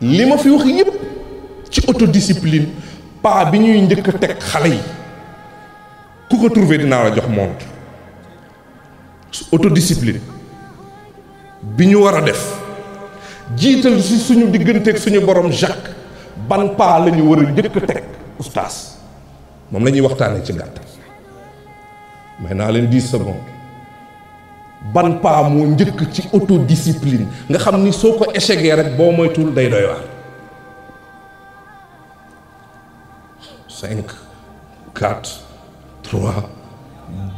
li ma fi wax yépp ci autodiscipline pas bi ñuy njëkk a teg xale yi ku ko trouvé dinaa la jox montre autodiscipline bi ñu war a def jiital si suñu digganteeg suñu borom Jacques ban pas la ñu war a njëkk a teg oustaz moom la ñuy waxtaanee ci gàttal may naa leen 10 secondes ban pas moo njëkk ci autodiscipline nga xam ni soo ko échecgee rek boo moytul day doy waar 5 4 3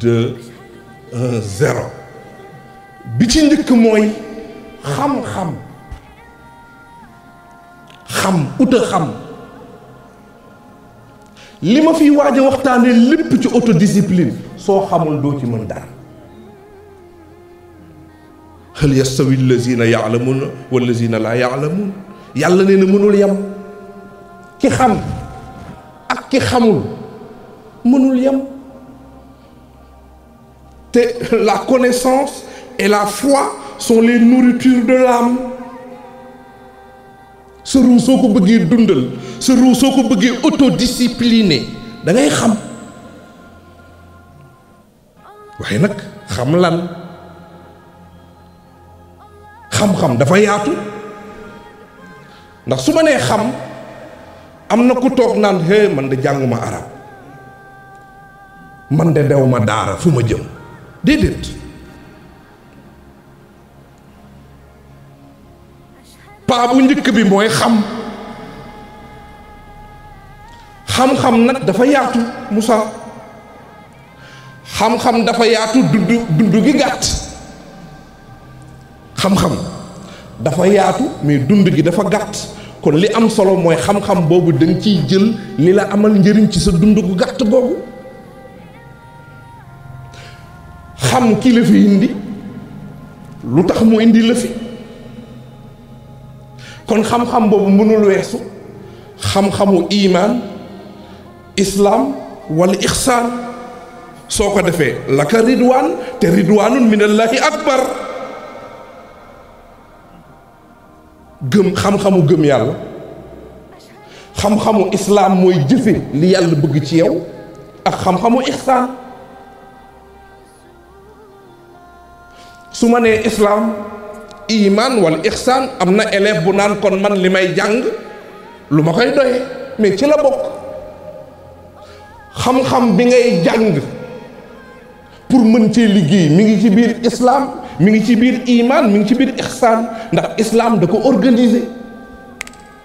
2 1 0 bi ci njëkk mooy xam-xam uta xam li ma fiy waaj a waxtaanee lépp ci autodiscipline soo xamul doo ci mën dara hal yastawi allazina yaalamuuna wallazina laa yaalamuun yàlla nee na mënul yem ki xam ak ki xamul mënul yem te la connaissance et la foi sont les nourritures de l'âme sa ruu soo ko bëggee dundal sa ruu soo ko bëggee autodiscipliné da ngay xam waaye nag xam lan xam-xam dafa yaatu ndax su ma nee xam am na ku toog naan hé man de jànguma arab man de dew ma daara fu ma jëm déedéet paa bu njëkk bi mooy xam-xam nag dafa yaatu Moussa xam-xam dafa yaatu dund gi gàtt xam-xam dafa yaatu mais dund gi dafa gàtt kon li am solo mooy xam-xam boobu da nga ciy jël li la amal njëriñ ci sa dund gu gàtt boobu xam ki la fi indi lu tax mu indi la fi kon xam-xam boobu mënul weesu xam-xamu iman islam wala ixsaan soo ko defee laka ridwaan te ridwaanun minallahi akbar gëm xam-xamu gëm yàlla xam-xamu islaam mooy jëfe li yàlla bëgg ci yow ak xam-xamu ixsaan su ma nee islaam iman wala ixsaan am na élève bu naan kon man li may jàng lu ma koy doyee mais ci la bokk xam-xam bi ngay jàng pour mën cee liggéey mi ngi ci biir islaam mi ngi ci biir iman mi ngi ci biir ixsaan ndax islaam da ko organiser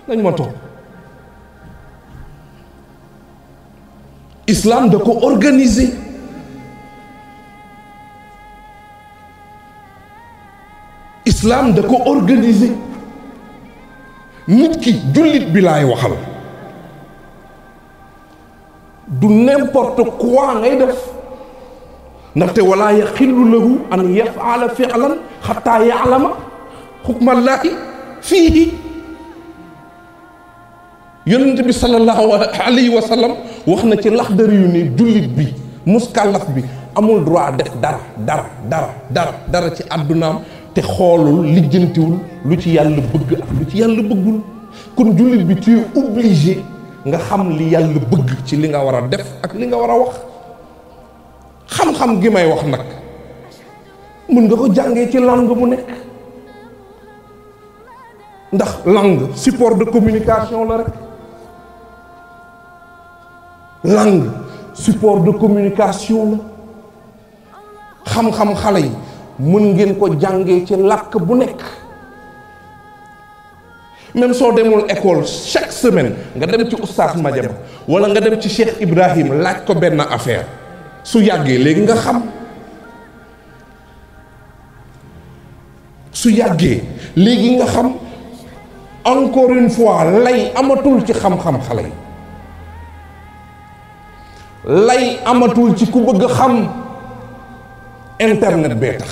nañ ma toog islaam da ko organiser islaam da ko organiser nit ki jullit bi laay waxal du n'importe quoi ngay def ndaxte wala yaxillu lahu an yafala fi'lan xataa ya'lama xukmallaahi fiihi yonent bi sallallahu alayhi wa sallam wax na ci Laxdari yu ne jullit bi muskallaf bi amul droit def dara ci àddunaam te xoolul lijjantiwul lu ci yàlla bëgg ak lu ci yàlla bëggul kon jullit bi tu es obligé nga xam li yàlla bëgg ci li nga war a def ak li nga war a wax xam-xam gi may wax nag mën nga ko jàngee ci langue bu nekk ndax langue support de communication la rek langue support de communication la xam-xam xale yi mën ngeen ko jàngee ci làkk bu nekk même soo demul école chaque semaine nga dem ci oustaz Madiama wala nga dem ci Cheikh Ibrahim laaj ko benn affaire su yàggee léegi nga xam su yàggee léegi nga xam encore une fois lay amatul ci xam-xam xale yi lay amatul ci ku bëgg xam internet bee tax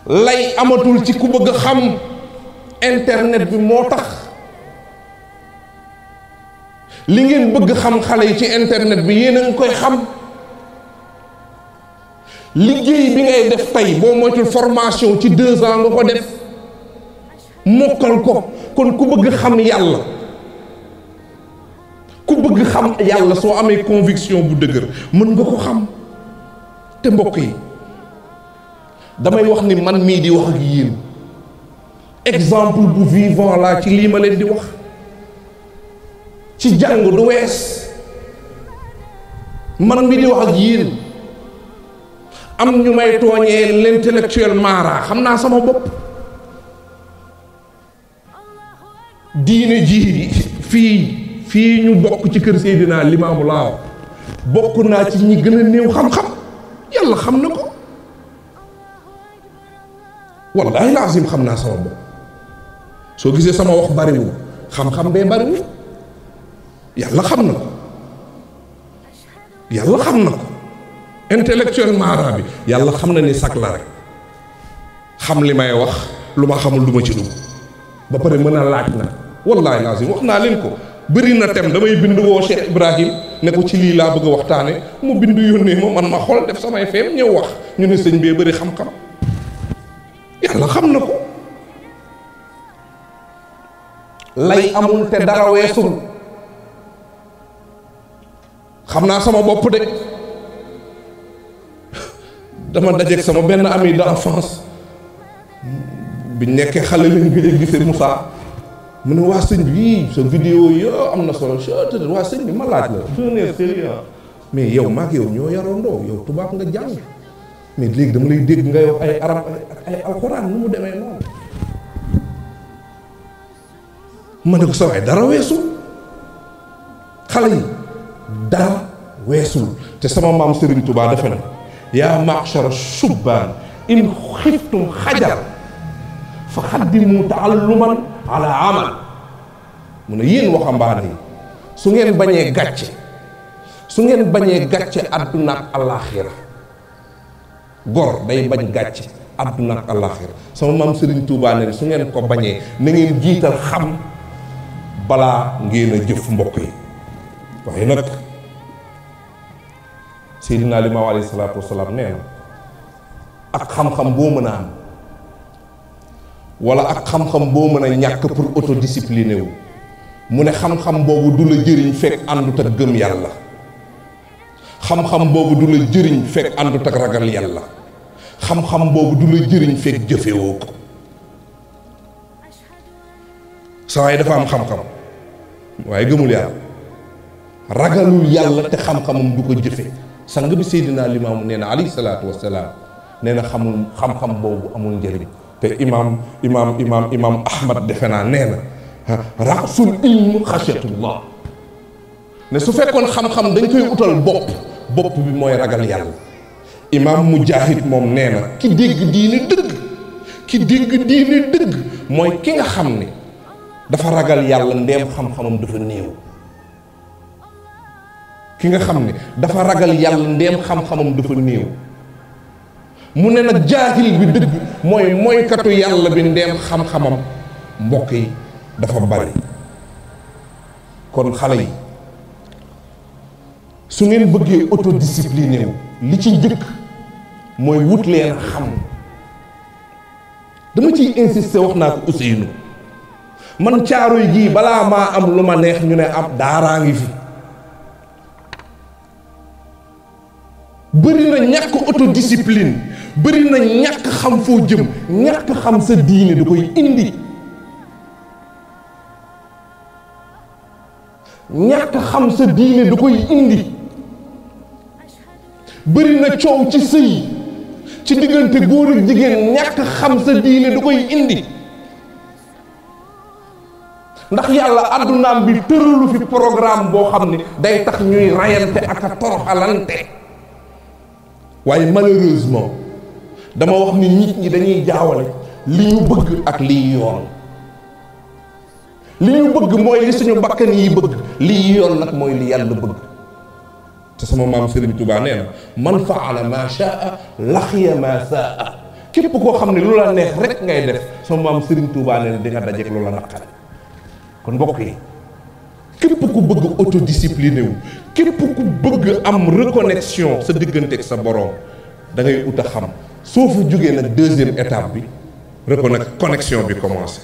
lay amatul ci ku bëgg xam internet bi moo tax li ngeen bëgg xam xale yi ci internet bi yéen a ngi koy xam liggéey bi ngay def tey boo moytul formation ci 2 ans nga ko def mokkal ko. kon ku bëgg xam yàlla, ku bëgg xam yàlla soo amee conviction bu dëgër mën nga ko xam. te mbokk yi damay wax ni man mii di wax ak yéen exemple bu vivant laa ci lii ma leen di wax. ci jàng du wees man mii di wax ak yéen am ñu may tooñee l'intellectuel mara, xam naa sama bopp. diine ji fii ñu bokk ci kër Seydina Limaamu Laay bokk naa ci ñi gën a néew xam-xam. yàlla xam na ko wallaahi laasim xam naa sama bopp. soo gisee sama wax bariwul xam-xam bee bariwul. yàlla xam na ko, yàlla xam na ko. intellectuel mara bi yàlla xam na ni sac la rek xam li may wax, lu ma xamul du ma ci dugg ba pare mën a laaj na. wallaahi laasim wax naa leen ko bëri na tem damay bind woo Cheikh Ibrahim ne ko ci lii laa bëgg a waxtaane mu bind yónnee ma man ma xool def samay feem ñëw wax ñu ne sëñ bee bëri xam-xam. yàlla xam na ko. lay amul te dara weesul. xam naa sama bopp de dama dajeeg sama benn ami d'enfance biñ nekkee xale lañ gëj a gisee Moussa mu ne waa sëñ bi sa vidéo yi am na solo waa sëñ bi ma laaj la jeunesse sérieux mais yow maag yow ñoo yarandoo yow tubaab nga jàng mais léegi dama lay dégg ngay wax ay arab ay alxuraan nu mu demee noonu. ma ne ko sa waay dara weesul xale yi dara weesul. te sama maam Serigne Touba dafa ne yaa ma'shara shubbaan in xiftum xajar fa xaddimu taalluman ala amal. mu ne yéen waxambaane yi su ngeen bañee gàcce àdduna ak àllaaxira, gor day bañ gàcce àdduna ak àllaaxira. sama maam Serigne Touba ne su ngeen ko bañee na ngeen jiital xam balaa ngeen a jëf mbokk yi. waaye nag Seydina Limaamu alayhi salaatu wasalaam nee na ak xam-xam boo mën a am wala ak xam-xam boo mën a ñàkk pour autodiscipliné wu, mu ne xam-xam boobu du la jëriñ fekk àndut ak gëm yàlla. xam-xam boobu du la jëriñ fekk àndut ak ragal yàlla. xam-xam boobu du la jëriñ fekk jëfewoo ko. saa waay dafa am xam-xam waaye gëmul yàlla, ragalul yàlla te xam-xamam du ko jëfe. sang bi Seydina Limaamu nee na alayhi salaatu wasalaam nee na xam-xam boobu amul njëriñ. te imaam Ahmad defe naa nee na rasul ilmu xasiyatullah ne su fekkoon xam-xam dañ koy utal bopp bi mooy ragal yàlla. imaam Mujaahid moom nee na ki dégg diine dëgg mooy ki nga xam ne dafa ragal yàlla ndeem xam-xamam dafa néew. ki nga xam ne dafa ragal yàlla ndeem xam-xamam dafa néew. mu ne nag jaahil bi dëgg mooy mooykatu yàlla bi ndeem xam-xamam mbokk yi dafa bari. kon xale yi su ngeen bëggee autodiscipliné wu li ci njëkk mooy wut leen xam. dama ciy insister, wax naa ko Ousseynou man Caaroy gii balaa maa am lu ma neex ñu ne ab daaraa ngi fi. bëri na ñàkk autodiscipline, bëri na ñàkk xam foo jëm, ñàkk xam sa diine da koy indi. ñàkk xam sa diine da koy indi. bëri na coow ci sëy ci diggante góor ak jigéen, ñàkk xam sa diine da koy indi. ndax yàlla àddunaam bi tëralu fi programme boo xam ne day tax ñuy rayante ak a toroxalante. waaye malheureusement dama wax ni nit ñi dañuy jaawale li ñu bëgg ak liy yoon. li ñu bëgg mooy li suñu bakkan yi bëgg, liy yoon nag mooy li yàlla bëgg. te sama maam Serigne Touba nee na man faala ma shaa laxiya ma saa. képp koo xam ne lu la neex rek ngay def, sama maam Serigne Touba nee na di nga dajeek lu la naqari. kon mbokk yi képp ku bëgg autodiscipliné wu, képp ku bëgg am reconnexion sa diggante ak sa borom, da ngay ut a xam. soo fa jógee nag deuxième étape bi connexion bi commencé.